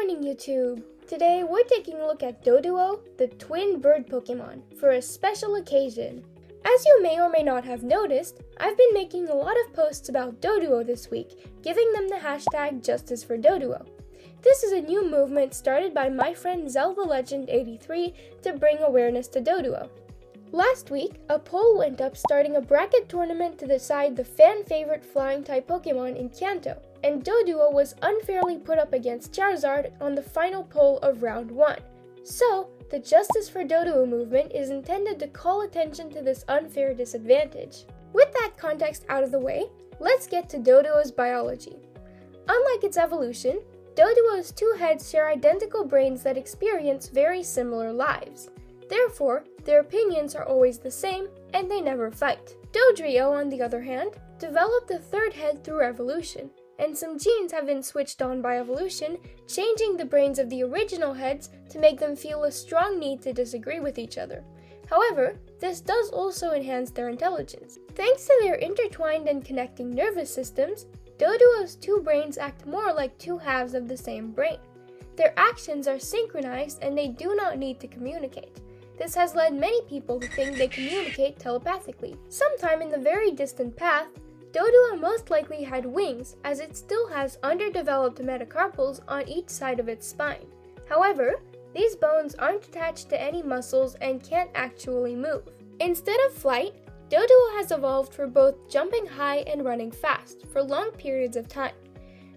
morning, YouTube! Today, we're taking a look at Doduo, the twin bird Pokemon, for a special occasion. As you may or may not have noticed, I've been making a lot of posts about Doduo this week, giving them the hashtag Justice for Doduo. This is a new movement started by my friend ZeldaLegend83 to bring awareness to Doduo. Last week, a poll went up starting a bracket tournament to decide the fan-favorite flying-type Pokemon in Kanto, and Doduo was unfairly put up against Charizard on the final poll of Round 1. So, the Justice for Doduo movement is intended to call attention to this unfair disadvantage. With that context out of the way, let's get to Doduo's biology. Unlike its evolution, Doduo's two heads share identical brains that experience very similar lives. Therefore, their opinions are always the same, and they never fight. Doduo, on the other hand, developed a third head through evolution, and some genes have been switched on by evolution, changing the brains of the original heads to make them feel a strong need to disagree with each other. However, this does also enhance their intelligence. Thanks to their intertwined and connecting nervous systems, Doduo's two brains act more like two halves of the same brain. Their actions are synchronized and they do not need to communicate. This has led many people to think they communicate telepathically. Sometime in the very distant past, Doduo most likely had wings, as it still has underdeveloped metacarpals on each side of its spine. However, these bones aren't attached to any muscles and can't actually move. Instead of flight, Doduo has evolved for both jumping high and running fast for long periods of time.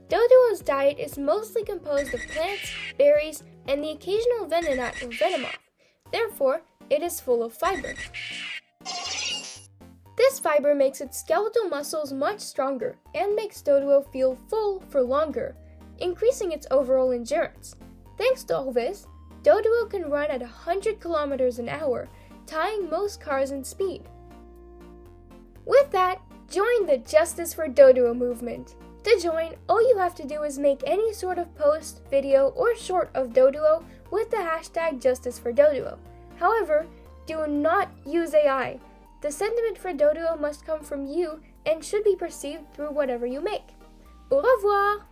Doduo's diet is mostly composed of plants, berries, and the occasional venonat or venomoth. Therefore, it is full of fiber. This fiber makes its skeletal muscles much stronger and makes Doduo feel full for longer, increasing its overall endurance. Thanks to all this, Doduo can run at 100 kilometers an hour, tying most cars in speed. With that, join the Justice for Doduo movement. To join, all you have to do is make any sort of post, video, or short of Doduo with the hashtag Justice for Doduo. However, do not use AI. The sentiment for Doduo must come from you and should be perceived through whatever you make. Au revoir!